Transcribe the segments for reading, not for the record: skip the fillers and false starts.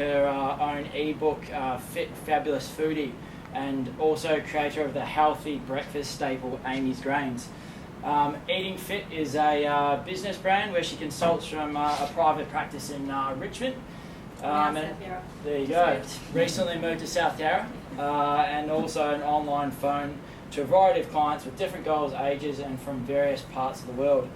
her own ebook, Fabulous Foodie, and also creator of the healthy breakfast staple, Amy's Grains. Eating Fit is a business brand where she consults from a private practice in Richmond. There you go. Recently moved to South Yarra, and also an online phone to a variety of clients with different goals, ages, and from various parts of the world.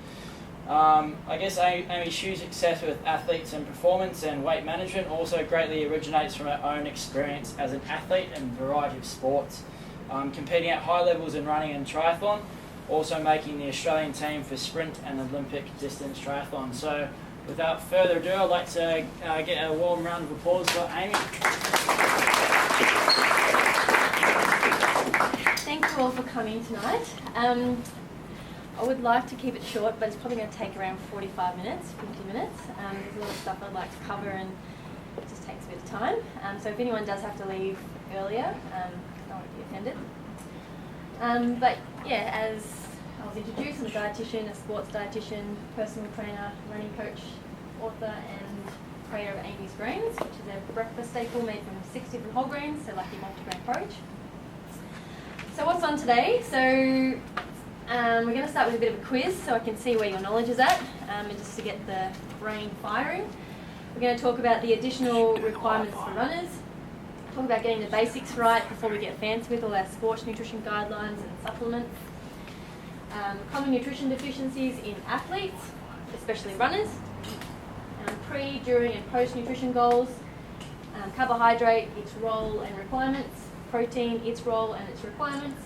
I guess Amy's success with athletes and performance and weight management also greatly originates from her own experience as an athlete in a variety of sports, competing at high levels in running and triathlon, also making the Australian team for sprint and Olympic distance triathlon. So without further ado, I'd like to get a warm round of applause for Amy. Thank you all for coming tonight. I would like to keep it short, but it's probably going to take around 45 minutes, 50 minutes. There's a lot of stuff I'd like to cover, and it just takes a bit of time. So if anyone does have to leave earlier, I don't want to be offended. But yeah, as I was introduced, I'm a dietitian, a sports dietitian, personal trainer, running coach, author, and creator of Amy's Grains, which is a breakfast staple made from 6 different whole grains, so like your multigrain porridge. So what's on today? So we're going to start with a bit of a quiz so I can see where your knowledge is at, and just to get the brain firing. We're going to talk about the additional requirements for runners, talk about getting the basics right before we get fancy with all our sports nutrition guidelines and supplements, common nutrition deficiencies in athletes, especially runners, pre, during and post nutrition goals, carbohydrate, its role and requirements, protein, its role and its requirements,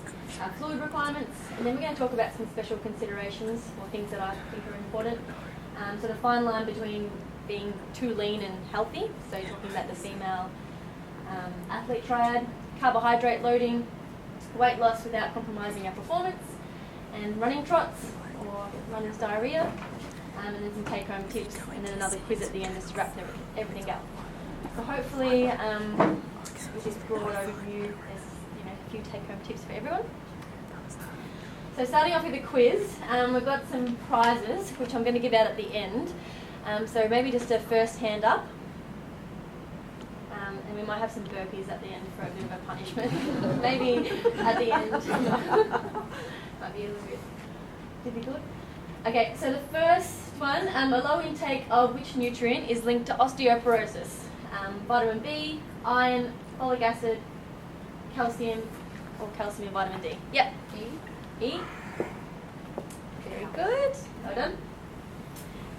fluid requirements, and then we're going to talk about some special considerations or things that I think are important. So the fine line between being too lean and healthy, so talking about the female athlete triad, carbohydrate loading, weight loss without compromising our performance, and running trots or runner's diarrhea, and then some take-home tips, and then another quiz at the end just to wrap everything up. So hopefully with this broad overview, there's a few take-home tips for everyone. So starting off with a quiz, we've got some prizes which I'm going to give out at the end. So maybe just a first hand up, and we might have some burpees at the end for a bit of a punishment. Maybe at the end. Might be a little bit difficult. Okay, so the first one, a low intake of which nutrient is linked to osteoporosis? Vitamin B, iron, folic acid, calcium, or calcium and vitamin D? Yep. E. Very good. Well done.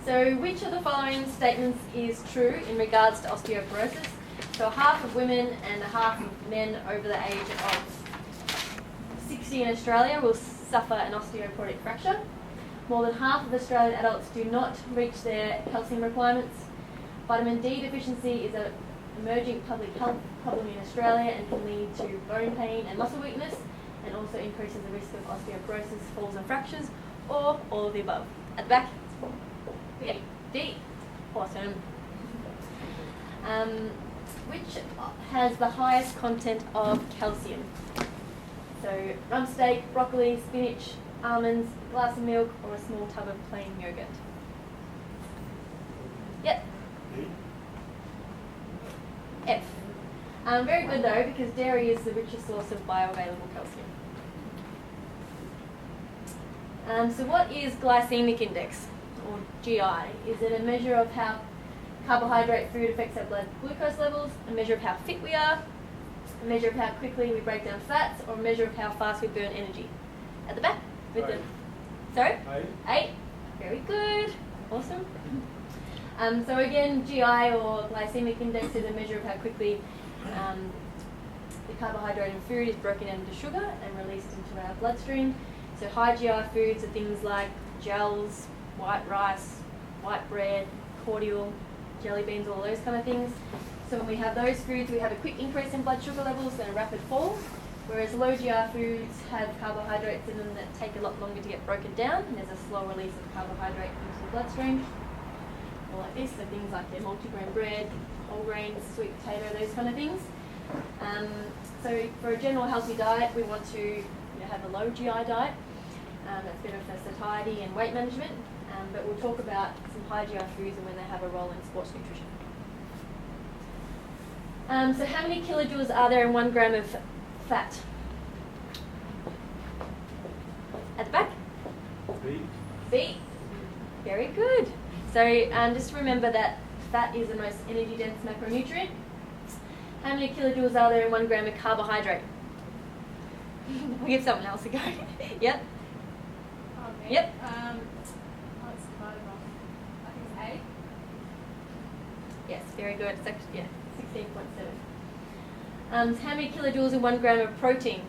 So which of the following statements is true in regards to osteoporosis? So half of women and half of men over the age of 60 in Australia will suffer an osteoporotic fracture. More than half of Australian adults do not reach their calcium requirements. Vitamin D deficiency is an emerging public health problem in Australia and can lead to bone pain and muscle weakness, and also increases the risk of osteoporosis, falls and fractures, or all of the above. At the back? Yeah. D. Awesome. Which has the highest content of calcium? So rump steak, broccoli, spinach, almonds, a glass of milk, or a small tub of plain yogurt? Yep. F. Very good though, because dairy is the richest source of bioavailable calcium. So what is glycemic index, or GI? Is it a measure of how carbohydrate food affects our blood glucose levels, a measure of how fit we are, a measure of how quickly we break down fats, or a measure of how fast we burn energy? At the back? With the, sorry? 8. Very good. Awesome. So again, GI or glycemic index is a measure of how quickly the carbohydrate in food is broken down into sugar and released into our bloodstream. So high GI foods are things like gels, white rice, white bread, cordial, jelly beans, all those kind of things. So when we have those foods, we have a quick increase in blood sugar levels and a rapid fall, whereas low GI foods have carbohydrates in them that take a lot longer to get broken down, and there's a slow release of carbohydrate into the bloodstream. Or like this, so things like their multigrain bread, whole grains, sweet potato, those kind of things. So for a general healthy diet, we want to have a low GI diet. That's better for satiety and weight management. But we'll talk about some high GI foods and when they have a role in sports nutrition. So how many kilojoules are there in 1 gram of fat? At the back? B. Very good. So just remember that fat is the most energy dense macronutrient. How many kilojoules are there in 1 gram of carbohydrate? We'll give someone else a go. Yep. Okay. Yep. Let's divide it off. I think it's 8. Yes, very good. It's actually, yeah, 16.7. How many kilojoules in 1 gram of protein?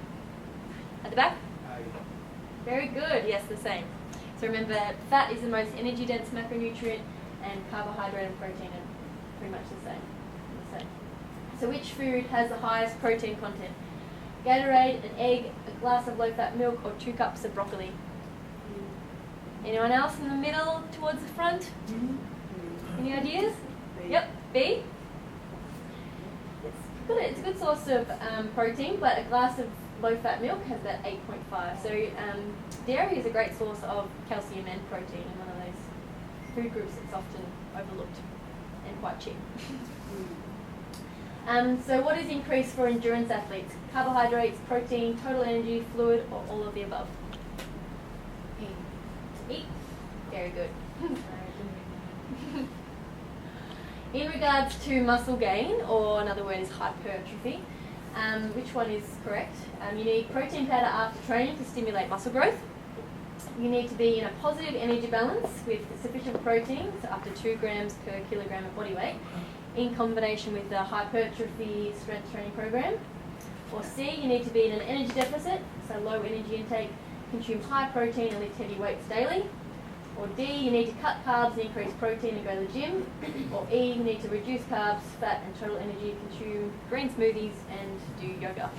At the back? Very good. Yes, the same. So remember, fat is the most energy dense macronutrient, and carbohydrate and protein are pretty much the same. So which food has the highest protein content? Gatorade, an egg, a glass of low-fat milk, or 2 cups of broccoli? Anyone else in the middle towards the front? Any ideas? Yep, B. It's a good source of protein, but a glass of low-fat milk has about 8.5. So dairy is a great source of calcium and protein, and one of those food groups that's often overlooked and quite cheap. So what is increased for endurance athletes? Carbohydrates, protein, total energy, fluid, or all of the above? E. Very good. In regards to muscle gain, or another word is hypertrophy, which one is correct? You need protein powder after training to stimulate muscle growth. You need to be in a positive energy balance with sufficient protein, so up to 2 grams per kilogram of body weight, in combination with the hypertrophy strength training program. Or C, you need to be in an energy deficit, so low energy intake, consume high protein and lift heavy weights daily. Or D, you need to cut carbs and increase protein and go to the gym. Or E, you need to reduce carbs, fat and total energy, consume green smoothies and do yoga.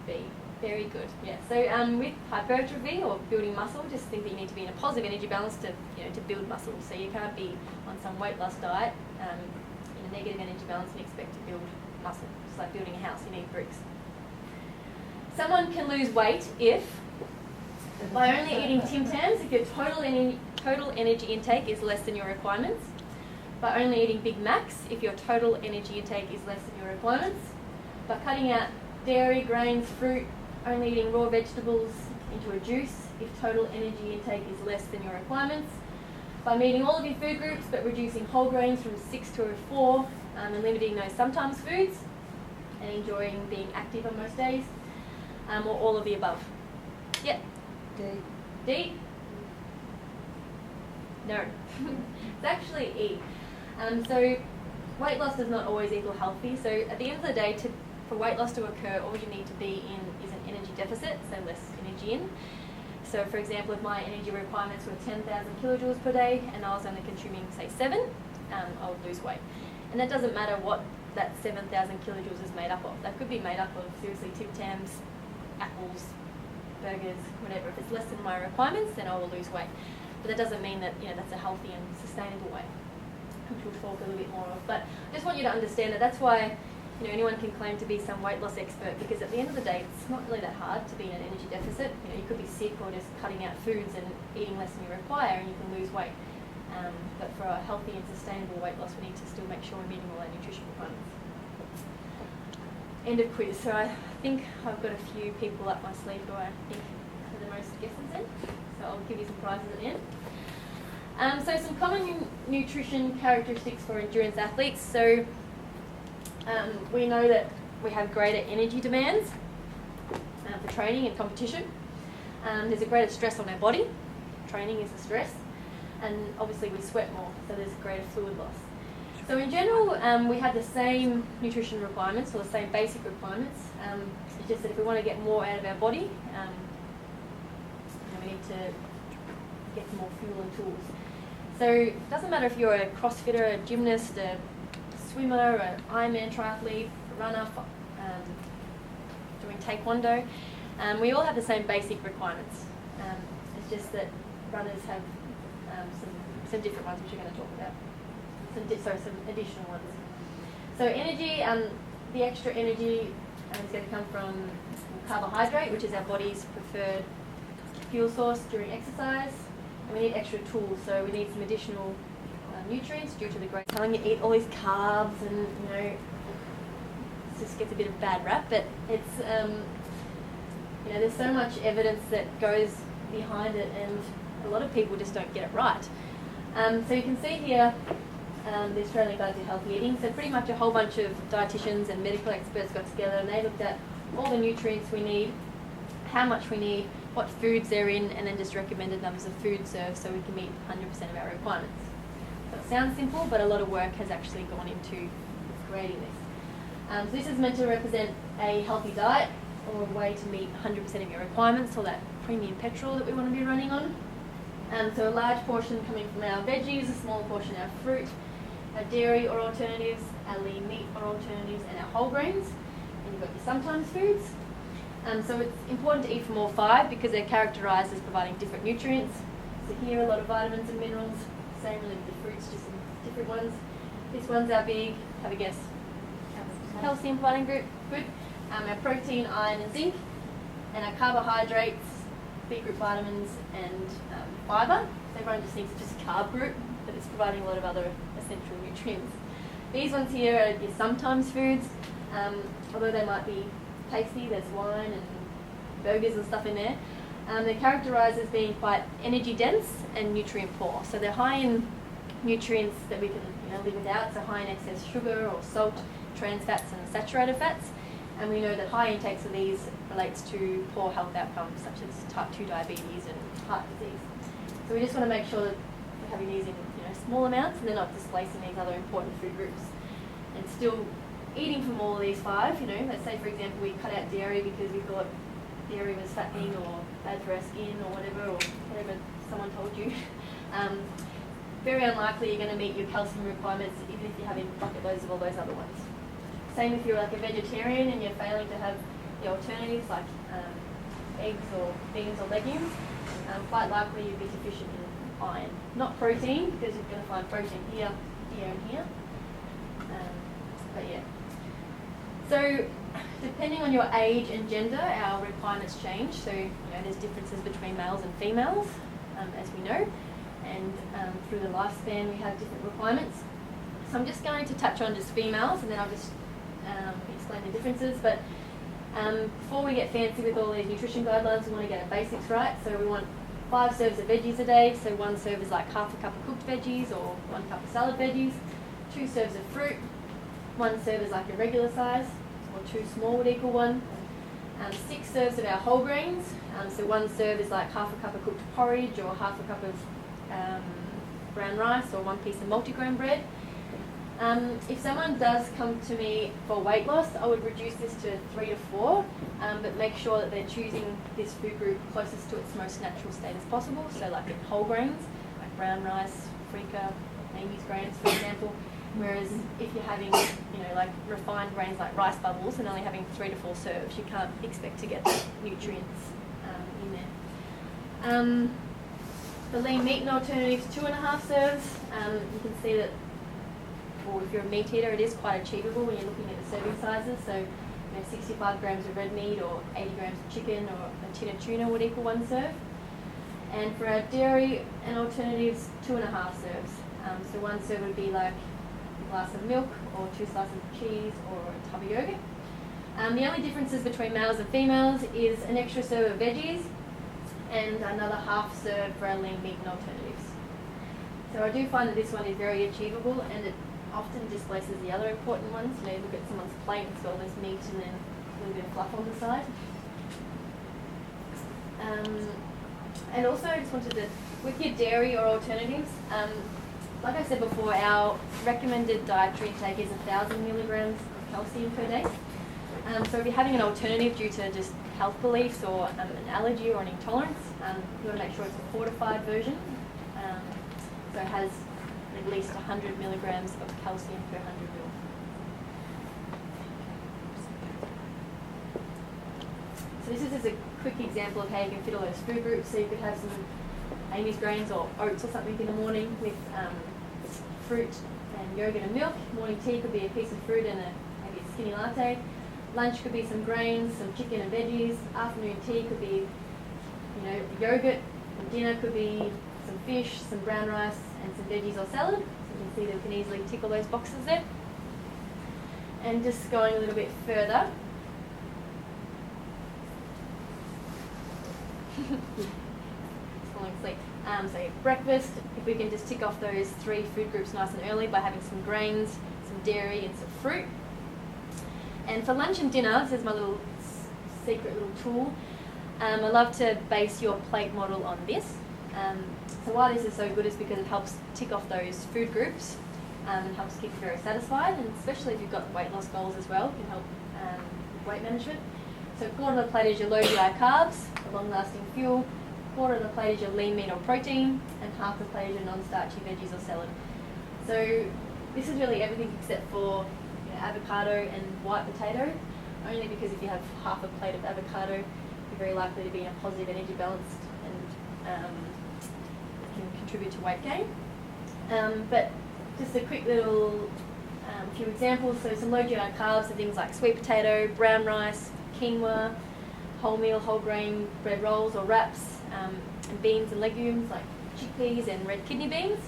B. Very good. Yeah. So with hypertrophy or building muscle, just think that you need to be in a positive energy balance to build muscle. So you can't be on some weight loss diet in a negative energy balance and expect to build muscle. It's like building a house. You need bricks. Someone can lose weight if by only eating Tim Tams, if your total energy intake is less than your requirements. By only eating Big Macs, if your total energy intake is less than your requirements. By cutting out dairy, grains, fruit, only eating raw vegetables into a juice, if total energy intake is less than your requirements. By meeting all of your food groups but reducing whole grains from 6 to 4 and limiting those sometimes foods and enjoying being active on most days. Or all of the above. Yep. D? No. It's actually E. So weight loss does not always equal healthy. So at the end of the day, for weight loss to occur, all you need to be in is an energy deficit, so less energy in. So for example, if my energy requirements were 10,000 kilojoules per day and I was only consuming, say, 7, I would lose weight. And that doesn't matter what that 7,000 kilojoules is made up of. That could be made up of, seriously, Tim Tams, apples, burgers, whatever. If it's less than my requirements, then I will lose weight. But that doesn't mean that that's a healthy and sustainable way, which we'll talk a little bit more of. But I just want you to understand that that's why anyone can claim to be some weight loss expert, because at the end of the day, it's not really that hard to be in an energy deficit. You could be sick or just cutting out foods and eating less than you require, and you can lose weight. But for a healthy and sustainable weight loss, we need to still make sure we're meeting all our nutrition requirements. End of quiz. So I think I've got a few people up my sleeve who I think are the most guesses in. So I'll give you some prizes at the end. So some common nutrition characteristics for endurance athletes. So we know that we have greater energy demands for training and competition. There's a greater stress on our body. Training is a stress. And obviously we sweat more, so there's greater fluid loss. So in general, we have the same nutrition requirements, or the same basic requirements. It's just that if we want to get more out of our body, we need to get more fuel and tools. So it doesn't matter if you're a crossfitter, a gymnast, a swimmer, an Ironman triathlete, a runner, doing taekwondo. We all have the same basic requirements. It's just that runners have some different ones, which we're going to talk about. Some additional ones. So energy, the extra energy is going to come from carbohydrate, which is our body's preferred fuel source during exercise. And we need extra tools, so we need some additional nutrients due to the great telling you eat all these carbs and, you know, it just gets a bit of bad rap, but it's, you know, there's so much evidence that goes behind it, and a lot of people just don't get it right. So you can see here the Australian Guide to Healthy Eating. So pretty much a whole bunch of dietitians and medical experts got together and they looked at all the nutrients we need, how much we need, what foods they're in, and then just recommended numbers of food served so we can meet 100% of our requirements. So it sounds simple, but a lot of work has actually gone into creating this. So this is meant to represent a healthy diet, or a way to meet 100% of your requirements, or that premium petrol that we want to be running on. So a large portion coming from our veggies, a small portion our fruit, our dairy or alternatives, our lean meat or alternatives, and our whole grains. And you've got your sometimes foods. So it's important to eat from all five because they're characterised as providing different nutrients. So here a lot of vitamins and minerals, same really with the fruits, just some different ones. This one's our big, have a guess, calcium providing group, good. Our protein, iron and zinc, and our carbohydrates, B group vitamins and fibre. So everyone just thinks it's just a carb group, but it's providing a lot of other essential nutrients. These ones here are your sometimes foods, although they might be tasty, there's wine and burgers and stuff in there. They're characterised as being quite energy dense and nutrient poor. So they're high in nutrients that we can live without, so high in excess sugar or salt, trans fats and saturated fats. And we know that high intakes of these relates to poor health outcomes such as type 2 diabetes and heart disease. So we just want to make sure that we're having these in small amounts and they're not displacing these other important food groups. And still eating from all of these five, let's say for example we cut out dairy because we thought dairy was fattening or bad for our skin or whatever someone told you. Very unlikely you're going to meet your calcium requirements even if you're having bucket loads of all those other ones. Same if you're like a vegetarian and you're failing to have the alternatives like eggs or beans or legumes, quite likely you'd be deficient in iron. Not protein, because you're going to find protein here, here and here. But yeah. So depending on your age and gender, our requirements change. So there's differences between males and females, as we know. And through the lifespan we have different requirements. So I'm just going to touch on just females and then I'll just explain the differences, but before we get fancy with all these nutrition guidelines, we want to get our basics right. So we want 5 serves of veggies a day, so 1 serve is like half a cup of cooked veggies or 1 cup of salad veggies. 2 serves of fruit, 1 serve is like a regular size, or 2 small would equal 1. 6 serves of our whole grains, so 1 serve is like half a cup of cooked porridge or half a cup of brown rice or 1 piece of multigrain bread. If someone does come to me for weight loss, I would reduce this to 3 to 4, but make sure that they're choosing this food group closest to its most natural state as possible. So like in whole grains, like brown rice, freekeh, Amy's grains, for example. Whereas if you're having, like refined grains like rice bubbles and only having 3 to 4 serves, you can't expect to get the nutrients in there. The lean meat and alternatives, 2.5 serves. You can see that. Or if you're a meat eater, it is quite achievable when you're looking at the serving sizes. So 65 grams of red meat or 80 grams of chicken or a tin of tuna would equal 1 serve. And for our dairy and alternatives, 2.5 serves. So 1 serve would be like a glass of milk or 2 slices of cheese or a tub of yogurt. The only differences between males and females is an extra serve of veggies and another half serve for our lean meat and alternatives. So I do find that this one is very achievable and it often displaces the other important ones. You look at someone's plate and it's got all this meat and then a little bit of fluff on the side. And also I just wanted to, with your dairy or alternatives, like I said before, our recommended dietary intake is 1,000 milligrams of calcium per day. So if you're having an alternative due to just health beliefs or an allergy or an intolerance, you want to make sure it's a fortified version. So it has at least 100 milligrams of calcium per 100 ml. So this is just a quick example of how you can fit all those food groups. So you could have some Amy's grains or oats or something in the morning with fruit and yogurt and milk. Morning tea could be a piece of fruit and maybe a skinny latte. Lunch could be some grains, some chicken and veggies. Afternoon tea could be, yogurt. And dinner could be some fish, some brown rice, and some veggies or salad, some can see that we can easily tick all those boxes there. And just going a little bit further. Falling asleep. So breakfast, if we can just tick off those 3 food groups nice and early by having some grains, some dairy and some fruit. And for lunch and dinner, this is my little secret little tool. I love to base your plate model on this. So why this is so good is because it helps tick off those food groups and helps keep you very satisfied, and especially if you've got weight loss goals as well, it can help with weight management. So a quarter of the plate is your low GI carbs, a long-lasting fuel. A quarter of the plate is your lean meat or protein, and half the plate is your non-starchy veggies or salad. So this is really everything except for avocado and white potato, only because if you have half a plate of avocado, you're very likely to be in a positive energy balance and can contribute to weight gain. But just a quick little few examples. So some low GI carbs are things like sweet potato, brown rice, quinoa, wholemeal, whole grain bread rolls or wraps, and beans and legumes like chickpeas and red kidney beans.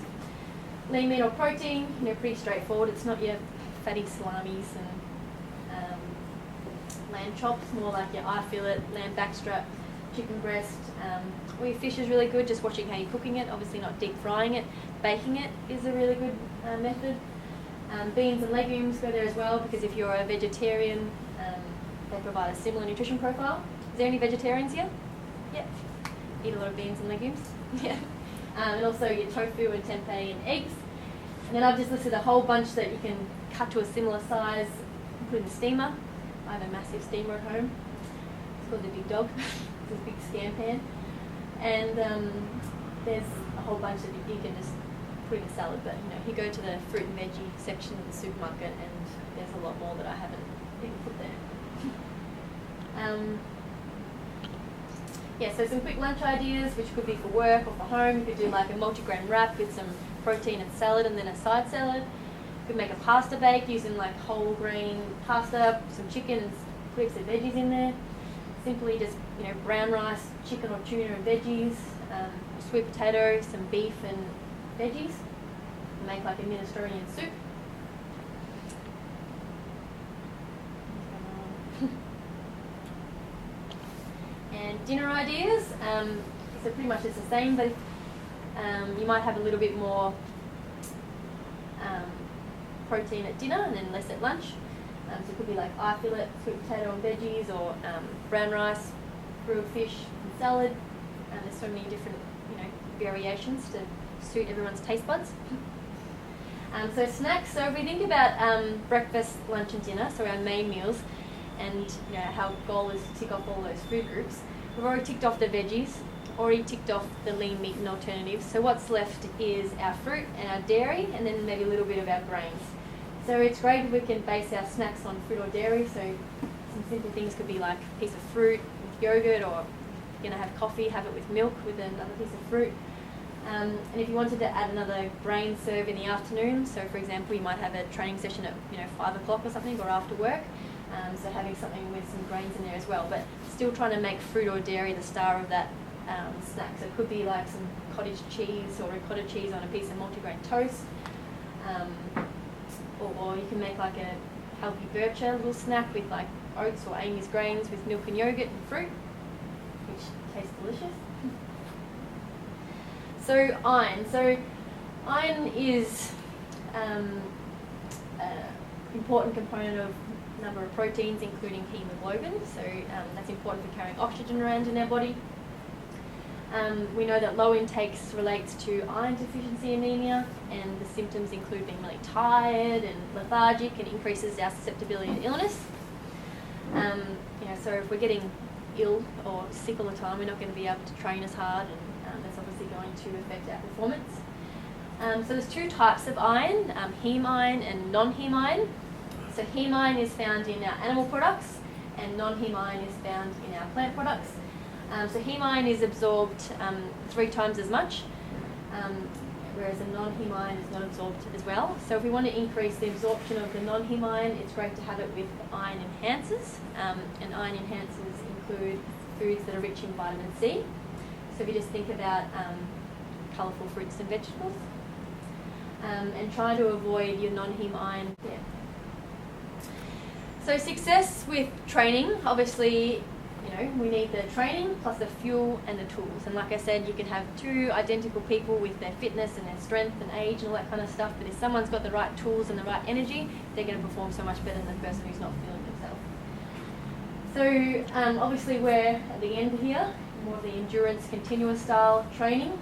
Lean meat or protein, pretty straightforward. It's not your fatty salamis and lamb chops, more like your eye fillet, lamb backstrap, chicken breast. Or your fish is really good, just watching how you're cooking it, obviously not deep frying it. Baking it is a really good method. Beans and legumes go there as well, because if you're a vegetarian, they provide a similar nutrition profile. Is there any vegetarians here? Yep. Eat a lot of beans and legumes. Yeah. And also your tofu and tempeh and eggs. And then I've just listed a whole bunch that you can cut to a similar size and put in the steamer. I have a massive steamer at home. It's called the Big Dog. It's a big Scan Pan. And there's a whole bunch that you can just put in a salad. But you go to the fruit and veggie section of the supermarket, and there's a lot more that I haven't even put there. Yeah, so some quick lunch ideas, which could be for work or for home. You could do like a multigrain wrap with some protein and salad, and then a side salad. You could make a pasta bake using like whole grain pasta, some chicken and clips of veggies in there. Simply just brown rice, chicken or tuna and veggies, sweet potato, some beef and veggies. Make like a Mediterranean soup. And dinner ideas, so pretty much it's the same, but you might have a little bit more protein at dinner and then less at lunch. So it could be like eye fillet, sweet potato and veggies, or brown rice, grilled fish and salad. There's so many different variations to suit everyone's taste buds. So snacks, so if we think about breakfast, lunch and dinner, so our main meals, and our goal is to tick off all those food groups. We've already ticked off the veggies, already ticked off the lean meat and alternatives. So what's left is our fruit and our dairy, and then maybe a little bit of our grains. So it's great if we can base our snacks on fruit or dairy. So some simple things could be like a piece of fruit with yogurt, or if you're going to have coffee, have it with milk with another piece of fruit. And if you wanted to add another grain serve in the afternoon, so for example, you might have a training session at 5 o'clock or something, or after work. So having something with some grains in there as well, but still trying to make fruit or dairy the star of that snack. So it could be like some cottage cheese or ricotta cheese on a piece of multigrain toast, or you can make like a healthy bircher little snack with like oats or Amy's grains with milk and yogurt and fruit, which tastes delicious. So iron. So iron is an important component of a number of proteins, including hemoglobin. So that's important for carrying oxygen around in our body. We know that low intakes relates to iron deficiency anemia, and the symptoms include being really tired and lethargic, and increases our susceptibility to illness. So if we're getting ill or sick all the time, we're not going to be able to train as hard, and that's obviously going to affect our performance. So there's 2 types of iron, heme iron and non-heme iron. So heme iron is found in our animal products, and non-heme iron is found in our plant products. So heme iron is absorbed 3 times as much, whereas a non-heme iron is not absorbed as well. So if we want to increase the absorption of the non-heme iron, it's great to have it with iron enhancers. And iron enhancers include foods that are rich in vitamin C. So if you just think about colourful fruits and vegetables. and try to avoid your non-heme iron. Yeah. So success with training, obviously, we need the training plus the fuel and the tools. And like I said, you can have two identical people with their fitness and their strength and age and all that kind of stuff, but if someone's got the right tools and the right energy, they're going to perform so much better than the person who's not feeling themselves. So obviously we're at the end here, more of the endurance continuous style training.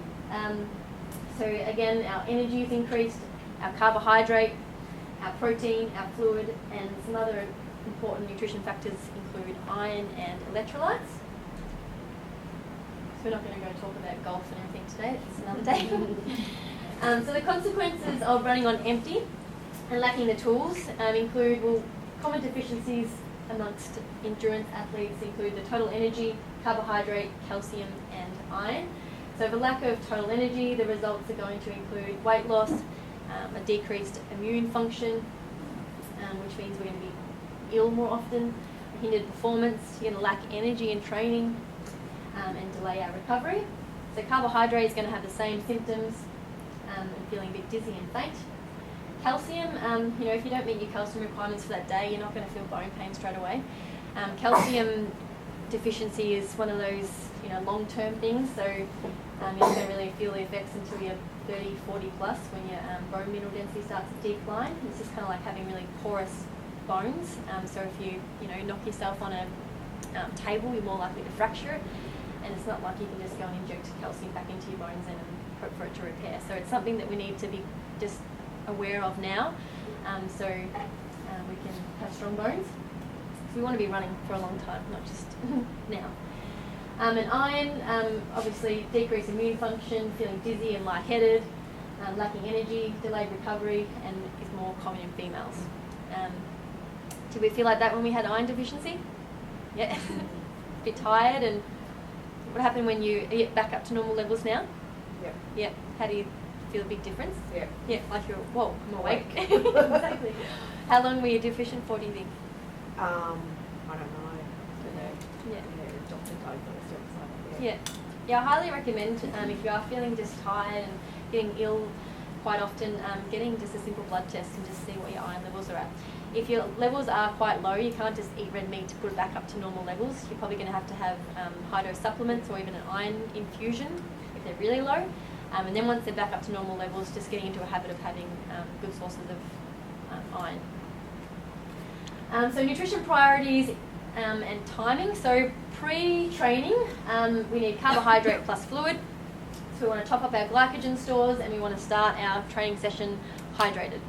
So again, our energy is increased, our carbohydrate, our protein, our fluid, and some other important nutrition factors include iron and electrolytes. So we're not going to go talk about golf and everything today, it's another day. So the consequences of running on empty and lacking the tools include, common deficiencies amongst endurance athletes include the total energy, carbohydrate, calcium and iron. So for lack of total energy, the results are going to include weight loss, a decreased immune function, which means we're going to be ill more often, hindered performance, you're going to lack energy in training, and delay our recovery. So carbohydrate is going to have the same symptoms, and feeling a bit dizzy and faint. Calcium, if you don't meet your calcium requirements for that day, you're not going to feel bone pain straight away. Calcium deficiency is one of those long-term things, so you're not going to really feel the effects until you're 30, 40 plus, when your bone mineral density starts to decline. It's just kind of like having really porous bones. So if you knock yourself on a table, you're more likely to fracture it, and it's not like you can just go and inject calcium back into your bones and hope for it to repair. So it's something that we need to be just aware of now, so we can have strong bones. So we want to be running for a long time, not just now. And iron, obviously decreased immune function, feeling dizzy and lightheaded, lacking energy, delayed recovery, and is more common in females. Did we feel like that when we had iron deficiency? Yeah. A bit tired. And what happened when you get back up to normal levels now? Yep. Yeah. How do you feel a big difference? Yeah. Yeah, like you're, whoa, I'm awake. Exactly. How long were you deficient for, do you think? I don't know. Yeah. Doctor diagnosed it. Yeah. Yeah, I highly recommend if you are feeling just tired and getting ill quite often, getting just a simple blood test and just see what your iron levels are at. If your levels are quite low, you can't just eat red meat to put it back up to normal levels. You're probably going to have high dose supplements or even an iron infusion if they're really low. And then once they're back up to normal levels, just getting into a habit of having good sources of iron. So nutrition priorities and timing. So pre-training, we need carbohydrate plus fluid. So we want to top up our glycogen stores and we want to start our training session hydrated.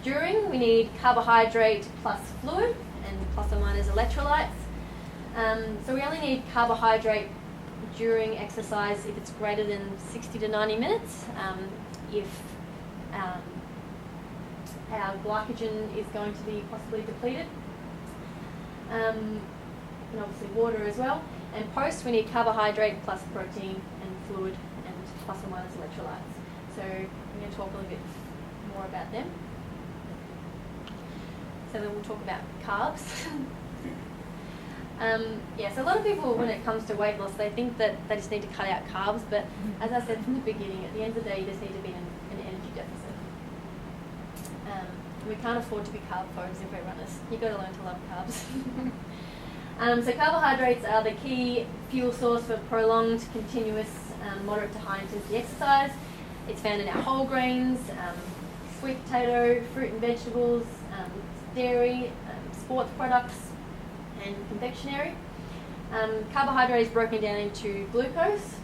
During, we need carbohydrate plus fluid and plus or minus electrolytes. So we only need carbohydrate during exercise if it's greater than 60 to 90 minutes. If our glycogen is going to be possibly depleted. And obviously water as well. And post, we need carbohydrate plus protein and fluid and plus or minus electrolytes. So I'm going to talk a little bit more about them. So then we'll talk about carbs. So a lot of people, when it comes to weight loss, they think that they just need to cut out carbs, but as I said from the beginning, at the end of the day, you just need to be in an energy deficit. We can't afford to be carb phobes if we're runners. You've got to learn to love carbs. So carbohydrates are the key fuel source for prolonged, continuous, moderate to high intensity exercise. It's found in our whole grains, sweet potato, fruit and vegetables, dairy, sports products, and confectionery. Carbohydrate is broken down into glucose,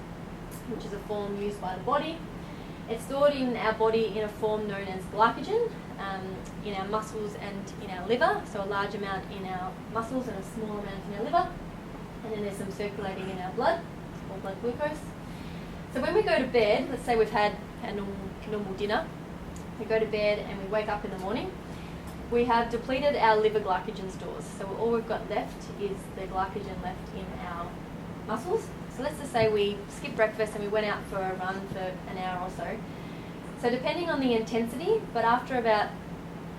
which is a form used by the body. It's stored in our body in a form known as glycogen, in our muscles and in our liver, so a large amount in our muscles and a small amount in our liver. And then there's some circulating in our blood, or blood glucose. So when we go to bed, let's say we've had a normal dinner, we go to bed and we wake up in the morning, we have depleted our liver glycogen stores. So all we've got left is the glycogen left in our muscles. So let's just say we skipped breakfast and we went out for a run for an hour or so. So depending on the intensity, but after about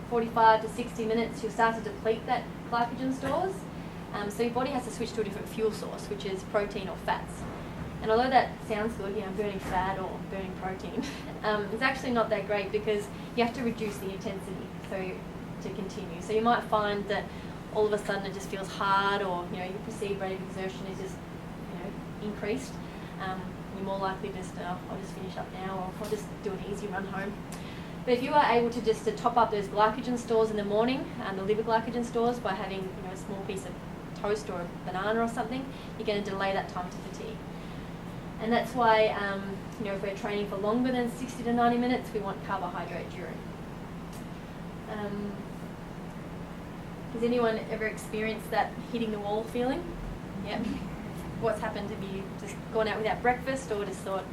45 to 60 minutes, you'll start to deplete that glycogen stores. So your body has to switch to a different fuel source, which is protein or fats. And although that sounds good, burning fat or burning protein, it's actually not that great because you have to reduce the intensity to continue. So you might find that all of a sudden it just feels hard, or your perceived rate of exertion is just increased. You're more likely just I'll just finish up now, or I'll just do an easy run home. But if you are able to just top up those glycogen stores in the morning, the liver glycogen stores, by having a small piece of toast or a banana or something, you're going to delay that time to fatigue. And that's why if we're training for longer than 60 to 90 minutes, we want carbohydrate during. Has anyone ever experienced that hitting the wall feeling? Yep. What's happened? Have you just gone out without breakfast, or just thought?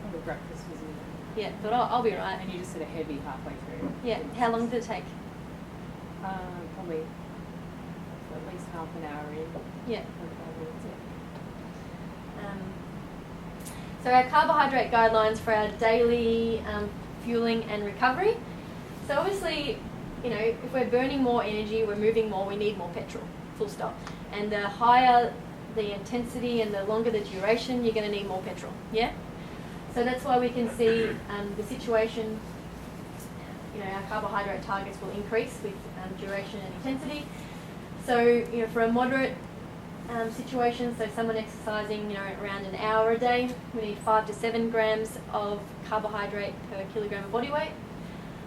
Probably breakfast was in. Yeah, thought I'll be right. And you just hit a heavy halfway through. Yeah. How long did it take? Probably at least half an hour in. Yeah. 45 minutes. So our carbohydrate guidelines for our daily fueling and recovery. So obviously, if we're burning more energy, we're moving more, we need more petrol, full stop. And the higher the intensity and the longer the duration, you're going to need more petrol, yeah? So that's why we can see the situation, our carbohydrate targets will increase with duration and intensity. So, for a moderate situation, so someone exercising, around an hour a day, we need 5 to 7 grams of carbohydrate per kilogram of body weight.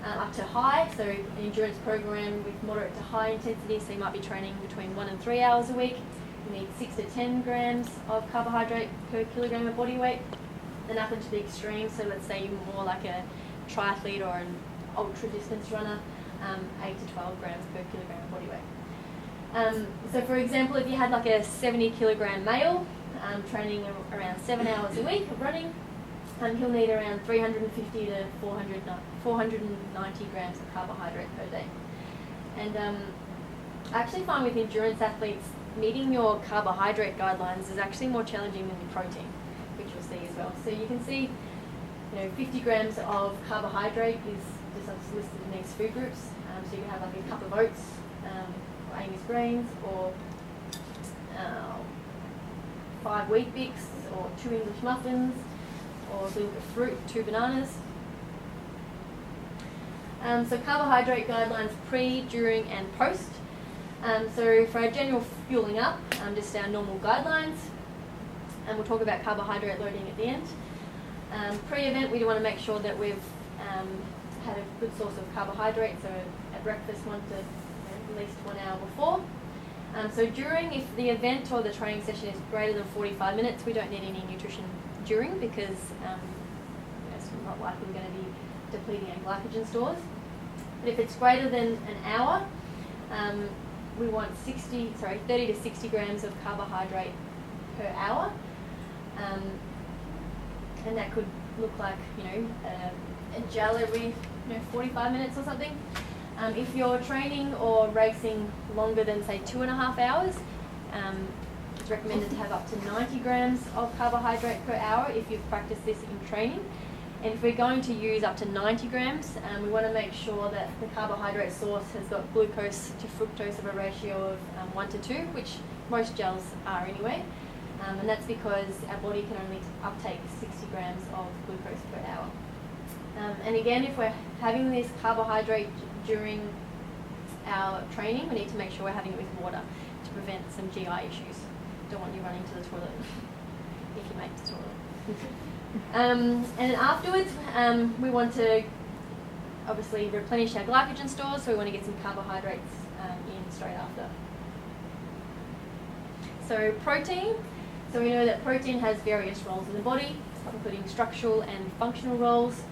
Up to high, so an endurance program with moderate to high intensity, so you might be training between 1 and 3 hours a week. You need 6 to 10 grams of carbohydrate per kilogram of body weight. Then up into the extreme, so let's say you're more like a triathlete or an ultra distance runner, 8 to 12 grams per kilogram of body weight. So for example, if you had like a 70 kilogram male training around 7 hours a week of running, he'll need around 350 to 490 grams of carbohydrate per day. And I actually find with endurance athletes, meeting your carbohydrate guidelines is actually more challenging than your protein, which you'll see as well. So you can see, 50 grams of carbohydrate is just listed in these food groups. So you can have like a cup of oats, or Amy's grains, or 5 wheat bix, or 2 English muffins, or if we look at fruit, 2 bananas. So carbohydrate guidelines pre, during and post. So for our general fueling up, just our normal guidelines, and we'll talk about carbohydrate loading at the end. Pre-event, we want to make sure that we've had a good source of carbohydrate, so at breakfast at least 1 hour before. So during, if the event or the training session is greater than 45 minutes, we don't need any nutrition during, because it's not likely we're going to be depleting our glycogen stores. But if it's greater than an hour, we want 30 to 60 grams of carbohydrate per hour, and that could look like a gel every 45 minutes or something. If you're training or racing longer than say 2.5 hours, it's recommended to have up to 90 grams of carbohydrate per hour if you've practiced this in training. And if we're going to use up to 90 grams, we want to make sure that the carbohydrate source has got glucose to fructose of a ratio of 1 to 2, which most gels are anyway. And that's because our body can only uptake 60 grams of glucose per hour. And again, if we're having this carbohydrate during our training, we need to make sure we're having it with water to prevent some GI issues. Don't want you running to the toilet if you make the toilet. And then afterwards, we want to obviously replenish our glycogen stores, so we want to get some carbohydrates in straight after. So protein. So we know that protein has various roles in the body, including structural and functional roles.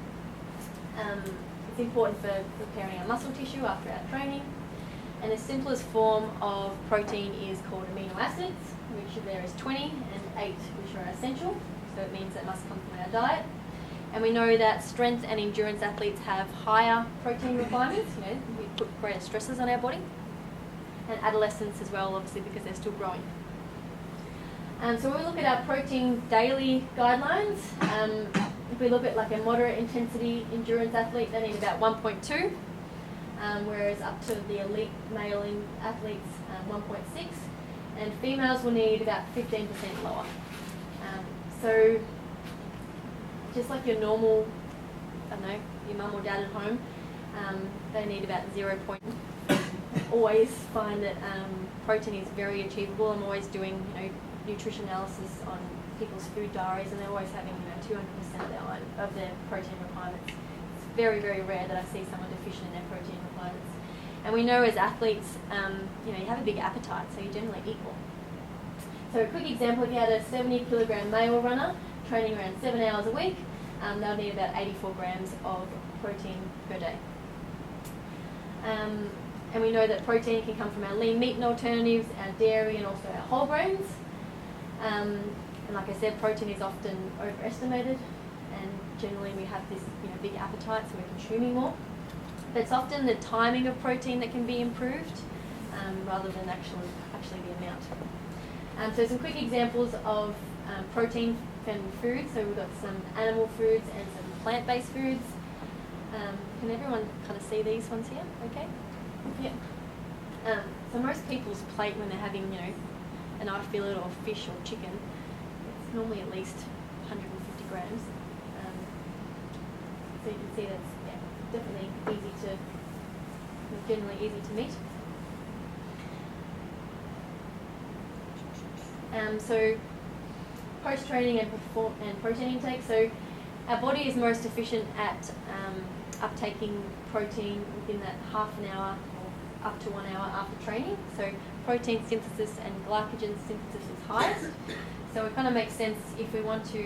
It's important for repairing our muscle tissue after our training. And the simplest form of protein is called amino acids, which there is 20, and 8 which are essential. So it means that must come from our diet. And we know that strength and endurance athletes have higher protein requirements. We put greater stresses on our body. And adolescents as well, obviously, because they're still growing. So when we look at our protein daily guidelines, if we look at like a moderate intensity endurance athlete, they need about 1.2, whereas up to the elite male athletes, 1.6, and females will need about 15% lower. So just like your normal, I don't know, your mum or dad at home, they need about 0. Always find that protein is very achievable. I'm always doing, nutrition analysis on people's food diaries, and they're always having, 200% of their protein requirements. It's very, very rare that I see someone deficient in their protein requirements. And we know as athletes, you have a big appetite, so you generally eat more. So a quick example, if you had a 70-kilogram male runner training around 7 hours a week, they'll need about 84 grams of protein per day. And we know that protein can come from our lean meat and alternatives, our dairy, and also our whole grains. And like I said, protein is often overestimated, and generally we have this big appetite, so we're consuming more. But it's often the timing of protein that can be improved, rather than actually the amount. So some quick examples of protein from foods. So we've got some animal foods and some plant-based foods. Can everyone kind of see these ones here? Okay. Yeah. So most people's plate when they're having, an eye fillet or fish or chicken, it's normally at least 150 grams. So you can see that's definitely generally easy to meet. So post-training and protein intake. So our body is most efficient at uptaking protein within that half an hour or up to 1 hour after training. So protein synthesis and glycogen synthesis is highest. So it kind of makes sense if we want to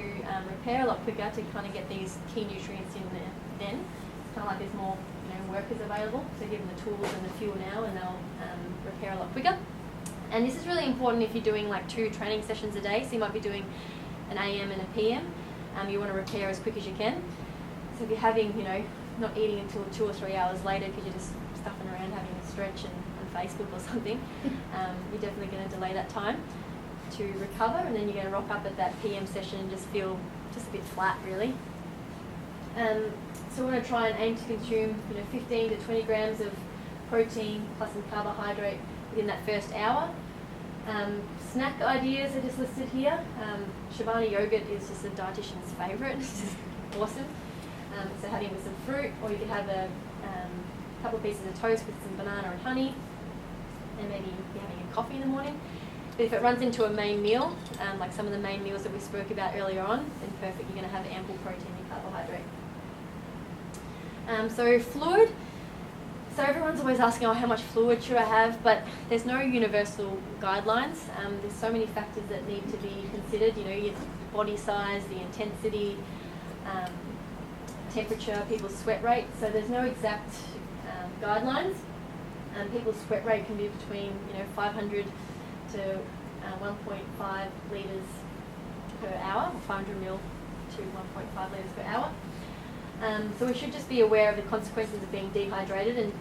repair a lot quicker to kind of get these key nutrients in there then. It's kind of like there's more workers available, so give them the tools and the fuel now and they'll repair a lot quicker. And this is really important if you're doing like 2 training sessions a day, so you might be doing an AM and a PM. You want to repair as quick as you can. So if you're having, not eating until 2 or 3 hours later because you're just stuffing around having a stretch on Facebook or something, you're definitely going to delay that time to recover, and then you're going to rock up at that PM session and just feel just a bit flat, really. So we want to try and aim to consume, 15 to 20 grams of protein plus some carbohydrate within that first hour. Snack ideas are just listed here. Shabani yogurt is just a dietitian's favourite. It's just awesome. So having with some fruit, or you could have a couple of pieces of toast with some banana and honey, and maybe you're having a coffee in the morning. But if it runs into a main meal, like some of the main meals that we spoke about earlier on, then perfect, you're going to have ample protein and carbohydrate. So fluid. So everyone's always asking, how much fluid should I have? But there's no universal guidelines. There's so many factors that need to be considered. Your body size, the intensity, temperature, people's sweat rate. So there's no exact guidelines. People's sweat rate can be between 500 to 1.5 litres per hour, or 500 mil to 1.5 litres per hour. So we should just be aware of the consequences of being dehydrated and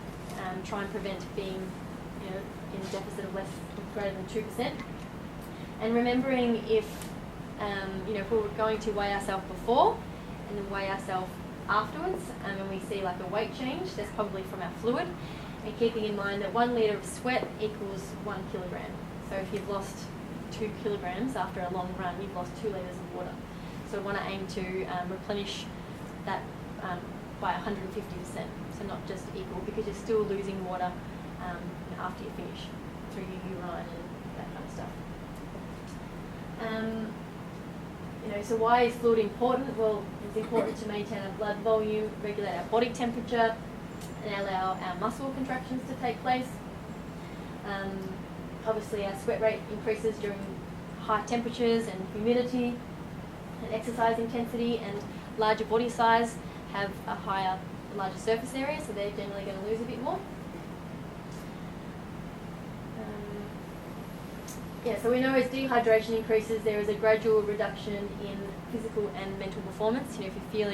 try and prevent being in a deficit of greater than 2%. And remembering if we were going to weigh ourselves before and then weigh ourselves afterwards, and we see like a weight change, that's probably from our fluid. And keeping in mind that 1 litre of sweat equals 1 kilogram. So if you've lost 2 kilograms after a long run, you've lost 2 litres of water. So we want to aim to replenish that by 150%. So not just equal, because you're still losing water after you finish through your urine and that kind of stuff. So why is fluid important? Well, it's important to maintain our blood volume, regulate our body temperature, and allow our muscle contractions to take place. Obviously, our sweat rate increases during high temperatures and humidity and exercise intensity, and larger body size have a larger surface area, so they're generally going to lose a bit more. So we know as dehydration increases, there is a gradual reduction in physical and mental performance. If you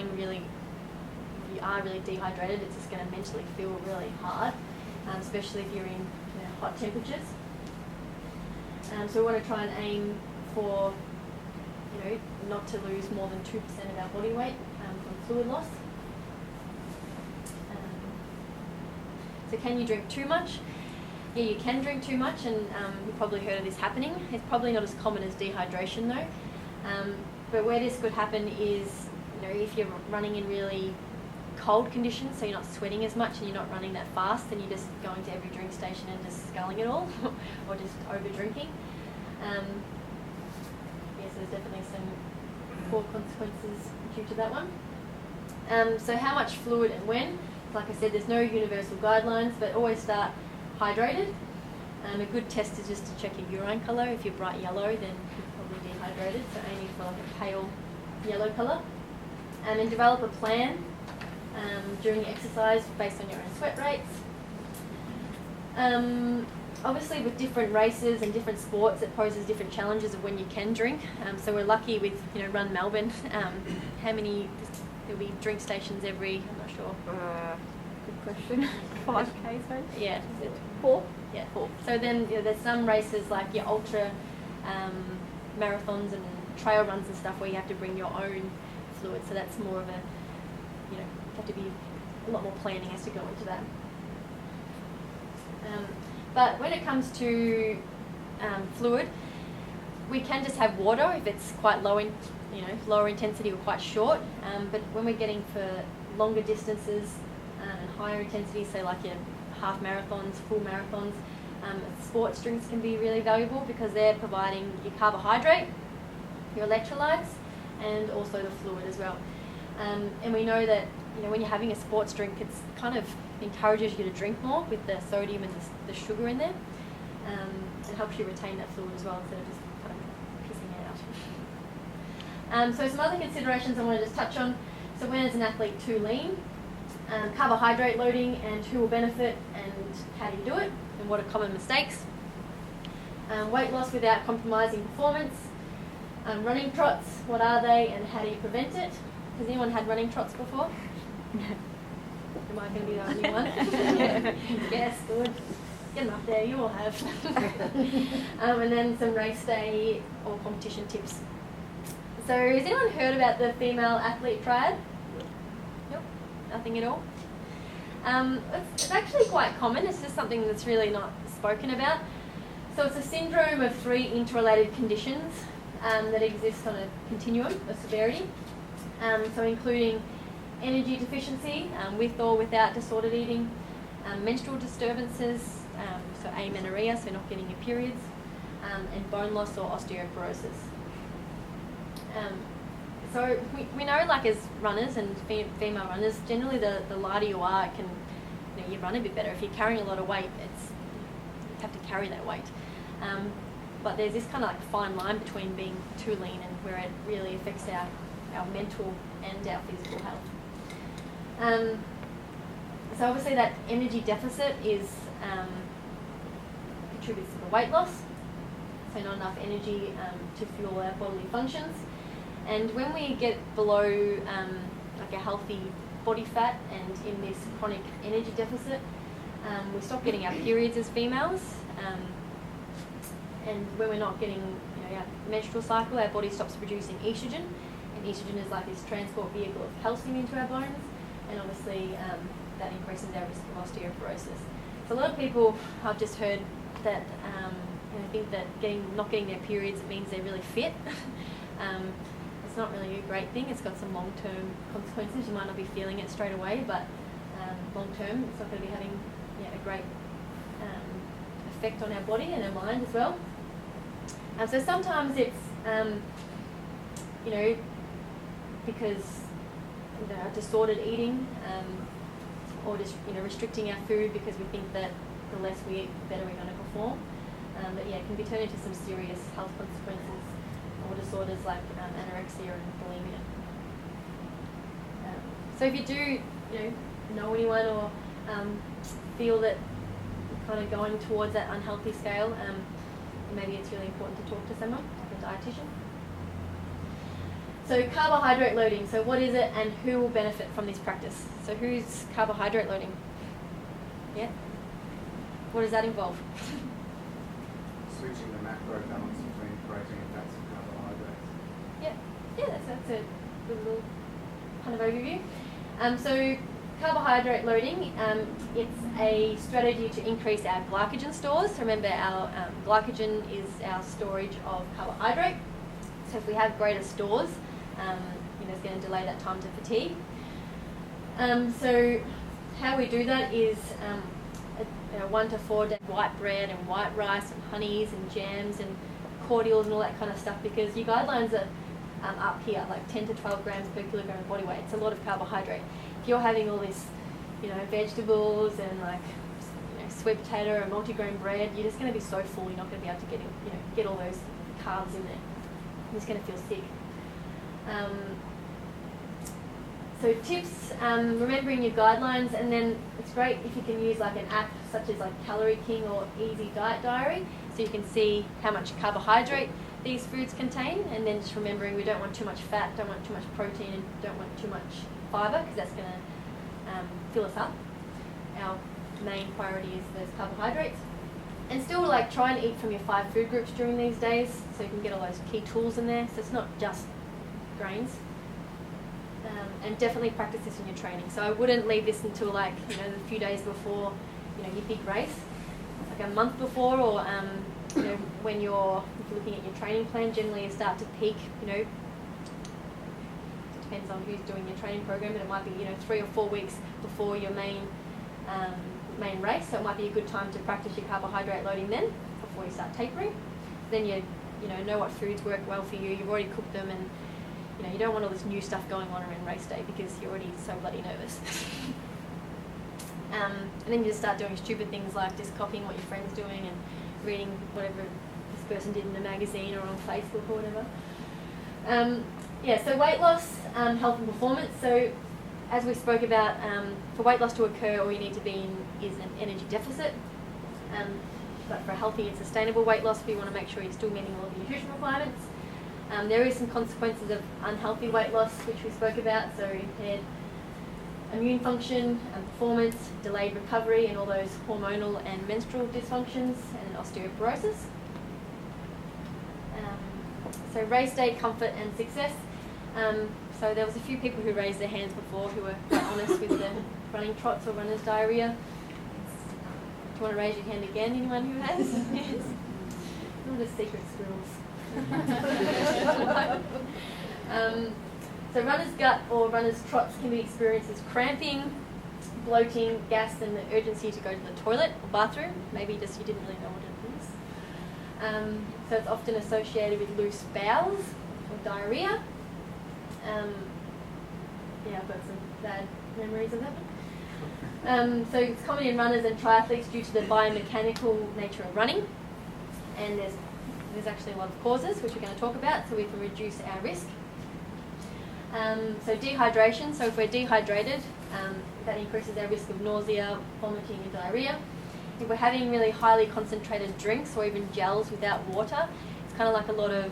are really dehydrated, it's just going to mentally feel really hard, especially if you're in hot temperatures. So we want to try and aim for, not to lose more than 2% of our body weight from fluid loss. So can you drink too much? Yeah, you can drink too much, and you've probably heard of this happening. It's probably not as common as dehydration though. But where this could happen is, if you're running in really cold conditions, so you're not sweating as much and you're not running that fast, and you're just going to every drink station and just sculling it all, or just over drinking. Yes, there's definitely some poor consequences due to that one. So how much fluid and when? Like I said, there's no universal guidelines, but always start hydrated. A good test is just to check your urine colour. If you're bright yellow, then you're probably dehydrated, so aiming for like a pale yellow colour. And develop a plan during your exercise based on your own sweat rates. Obviously with different races and different sports, it poses different challenges of when you can drink. So we're lucky with, Run Melbourne. How many, there'll be drink stations every, I'm not sure. Good question. 5K, so? Yeah. Is it 4? Yeah, 4. So then there's some races like your ultra marathons and trail runs and stuff where you have to bring your own fluid. So that's more of a, you have to be a lot more planning as to go into that. But when it comes to fluid, we can just have water if it's quite low in, lower intensity or quite short. But when we're getting for longer distances and higher intensity, so like your half marathons, full marathons, sports drinks can be really valuable because they're providing your carbohydrate, your electrolytes, and also the fluid as well. And we know that when you're having a sports drink, it's kind of encourages you to drink more with the sodium and the sugar in there, and helps you retain that fluid as well instead of just kind of pissing it out. So some other considerations I want to just touch on. So when is an athlete too lean? Carbohydrate loading and who will benefit and how do you do it and what are common mistakes. Weight loss without compromising performance. Running trots, what are they and how do you prevent it? Has anyone had running trots before? Am I going to be the only one? Yes, good. Get them up there, you all have. And then some race day or competition tips. So has anyone heard about the female athlete triad? Nope, nothing at all. It's actually quite common. It's just something that's really not spoken about. So it's a syndrome of 3 interrelated conditions that exist on a continuum of severity. So including energy deficiency with or without disordered eating, menstrual disturbances, so amenorrhea, so not getting your periods, and bone loss or osteoporosis. So we know, like as runners and female runners, generally the lighter you are, you run a bit better. If you're carrying a lot of weight, you have to carry that weight. But there's this kind of like fine line between being too lean and where it really affects our mental and our physical health. So obviously that energy deficit contributes to the weight loss, so not enough energy to fuel our bodily functions. And when we get below like a healthy body fat and in this chronic energy deficit, we stop getting our periods as females. And when we're not getting our menstrual cycle, our body stops producing estrogen. And estrogen is like this transport vehicle of calcium into our bones. And obviously that increases our risk of osteoporosis. So a lot of people, I've just heard that think that not getting their periods, it means they're really fit. It's not really a great thing. It's got some long-term consequences. You might not be feeling it straight away, but long-term it's not going to be having a great effect on our body and our mind as well. So sometimes it's because disordered eating or just restricting our food because we think that the less we eat, the better we're going to perform. But it can be turned into some serious health consequences or disorders like anorexia and bulimia. So if you do know anyone or feel that you're kind of going towards that unhealthy scale, maybe it's really important to talk to someone, like a dietitian. So carbohydrate loading, so what is it and who will benefit from this practice? So who's carbohydrate loading? Yeah? What does that involve? Switching the macro balance between protein, fats and carbohydrates. Yeah, that's a good little kind of overview. So carbohydrate loading, it's a strategy to increase our glycogen stores. So remember, our glycogen is our storage of carbohydrate. So if we have greater stores, it's going to delay that time to fatigue. So how we do that is 1 to 4 days white bread and white rice and honeys and jams and cordials and all that kind of stuff, because your guidelines are up here, like 10 to 12 grams per kilogram of body weight. It's a lot of carbohydrate. If you're having all this, vegetables and sweet potato and multigrain bread, you're just going to be so full. You're not going to be able to get all those carbs in there. You're just going to feel sick. So tips, remembering your guidelines, and then it's great if you can use like an app such as like Calorie King or Easy Diet Diary, so you can see how much carbohydrate these foods contain, and then just remembering we don't want too much fat, don't want too much protein, and don't want too much fibre, because that's going to fill us up. Our main priority is those carbohydrates. And still try and eat from your 5 food groups during these days, so you can get all those key tools in there, so it's not just grains. And definitely practice this in your training. So I wouldn't leave this until the few days before your big race, like a month before, or when you're looking at your training plan. Generally you start to peak, it depends on who's doing your training program, but it might be 3 or 4 weeks before your main race. So it might be a good time to practice your carbohydrate loading then, before you start tapering. Then you know what foods work well for you. You've already cooked them, and you don't want all this new stuff going on around race day, because you're already so bloody nervous. And then you just start doing stupid things like just copying what your friend's doing and reading whatever this person did in the magazine or on Facebook or whatever. So weight loss, health and performance. So as we spoke about, for weight loss to occur, all you need to be in is an energy deficit. But for a healthy and sustainable weight loss, we want to make sure you're still meeting all of your nutrition requirements. There is some consequences of unhealthy weight loss, which we spoke about, so impaired immune function and performance, delayed recovery, and all those hormonal and menstrual dysfunctions, and osteoporosis. So race day comfort and success. So there was a few people who raised their hands before who were quite honest with the running trots or runner's diarrhea. Do you want to raise your hand again, anyone who has? Yes. All the secret squirrels. So runner's gut or runner's trots can be experienced as cramping, bloating, gas, and the urgency to go to the toilet or bathroom. Maybe just you didn't really know what it is. So it's often associated with loose bowels or diarrhea. I've got some bad memories of that one. So it's common in runners and triathletes due to the biomechanical nature of running, and there's actually a lot of causes which we're going to talk about, so we can reduce our risk. So dehydration, so if we're dehydrated, that increases our risk of nausea, vomiting and diarrhea. If we're having really highly concentrated drinks or even gels without water, it's kind of like a lot of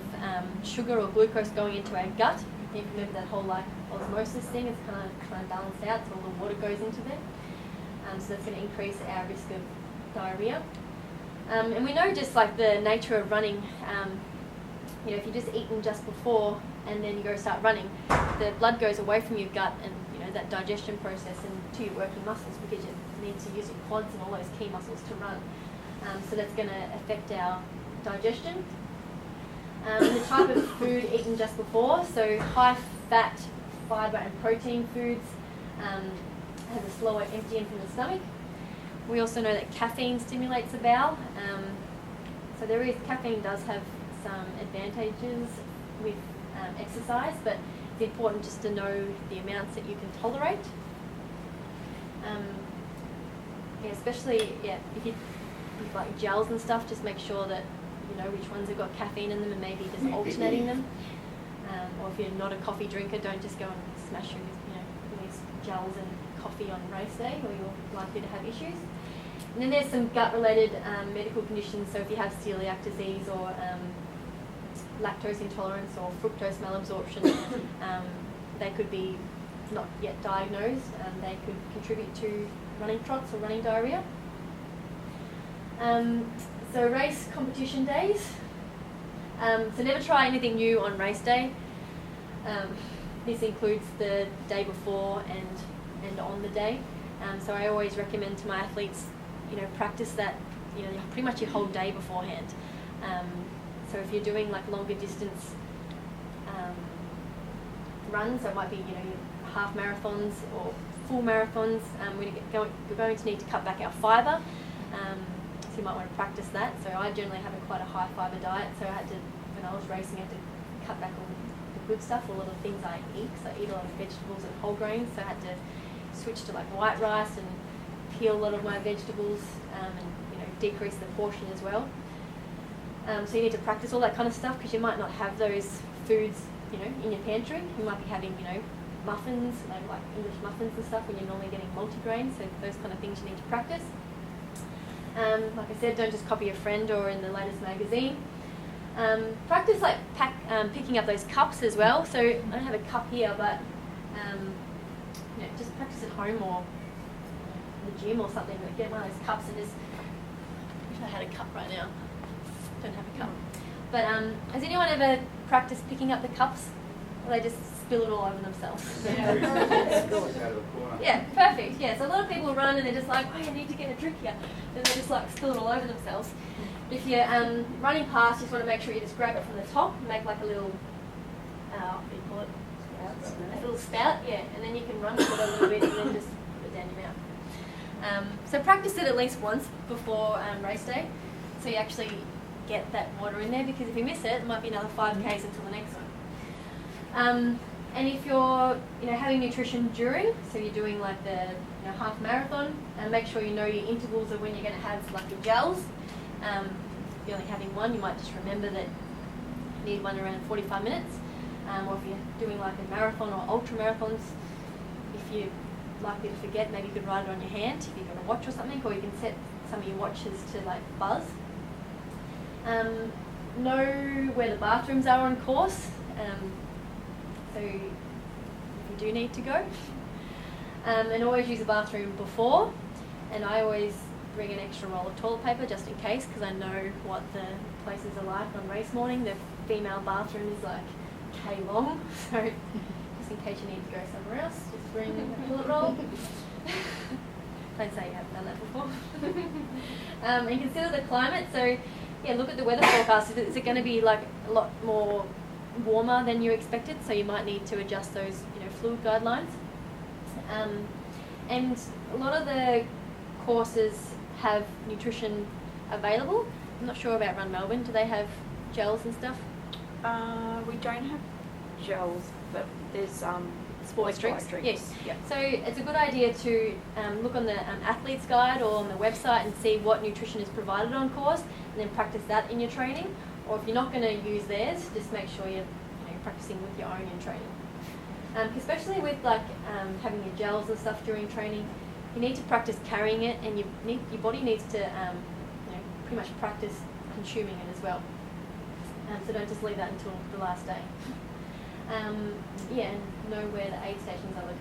sugar or glucose going into our gut. You can remember that whole osmosis thing, it's kind of trying to balance out, so all the water goes into there. So that's going to increase our risk of diarrhea. And we know just the nature of running, if you just eaten just before and then you go start running, the blood goes away from your gut and that digestion process and to your working muscles, because you need to use your quads and all those key muscles to run. So that's going to affect our digestion. And the type of food eaten just before, so high fat, fibre and protein foods has a slower emptying from the stomach. We also know that caffeine stimulates the bowel. So caffeine does have some advantages with exercise, but it's important just to know the amounts that you can tolerate. Especially if you like gels and stuff, just make sure that you know which ones have got caffeine in them and maybe just alternating them. Or if you're not a coffee drinker, don't just go and smash your these gels and coffee on race day, or you're likely to have issues. And then there's some gut-related medical conditions. So if you have celiac disease or lactose intolerance or fructose malabsorption, they could be not yet diagnosed. They could contribute to running trots or running diarrhea. So race competition days. So never try anything new on race day. This includes the day before and on the day. So I always recommend to my athletes, practice that, pretty much your whole day beforehand. So if you're doing like longer distance runs, so it might be your half marathons or full marathons. We're going to need to cut back our fibre, so you might want to practice that. So I generally have quite a high fibre diet, so when I was racing, I had to cut back all the good stuff, a lot of things I eat, because I eat a lot of vegetables and whole grains, so I had to switch to like white rice and peel a lot of my vegetables, and decrease the portion as well. So you need to practice all that kind of stuff, because you might not have those foods in your pantry. You might be having muffins, like English muffins and stuff, when you're normally getting multigrain, so those kind of things you need to practice. Like I said, don't just copy a friend or in the latest magazine. Practice picking up those cups as well. So I don't have a cup here, but just practice at home or in the gym or something. But get one of those cups and just. I wish I had a cup right now. Don't have a cup. But has anyone ever practiced picking up the cups? Or they just spill it all over themselves? Yeah, perfect. Yeah, so a lot of people run and they're just like, oh, I need to get a drink here. And they just spill it all over themselves. If you're running past, you just want to make sure you just grab it from the top and make like a little, what do you call it? A little spout, yeah. And then you can run with it a little bit and then just put it down your mouth. So practice it at least once before race day, so you actually get that water in there, because if you miss it, it might be another 5Ks until the next one. And if you're having nutrition during, so you're doing like the half marathon, and make sure you know your intervals of when you're going to have like your gels. If you're only having one, you might just remember that you need one around 45 minutes. Or if you're doing like a marathon or ultra marathons, if you're likely to forget, maybe you could write it on your hand if you've got a watch or something, or you can set some of your watches to like buzz. Know where the bathrooms are on course, so if you do need to go. And always use the bathroom before, and I always bring an extra roll of toilet paper just in case, because I know what the places are like on race morning. The female bathroom is like K long, so just in case you need to go somewhere else, just bring a toilet roll. Don't say you haven't done that before. And consider the climate. So yeah, look at the weather forecast. Is it going to be like a lot more warmer than you expected? So you might need to adjust those fluid guidelines. And a lot of the courses have nutrition available. I'm not sure about Run Melbourne. Do they have gels and stuff? We don't have gels, but there's sports drinks. Yes. Yep. So it's a good idea to look on the athlete's guide or on the website and see what nutrition is provided on course, and then practice that in your training. Or if you're not going to use theirs, just make sure you're practicing with your own in training. Especially with having your gels and stuff during training, you need to practice carrying it, and your body needs to pretty much practice consuming it as well. So don't just leave that until the last day. And know where the aid stations are located.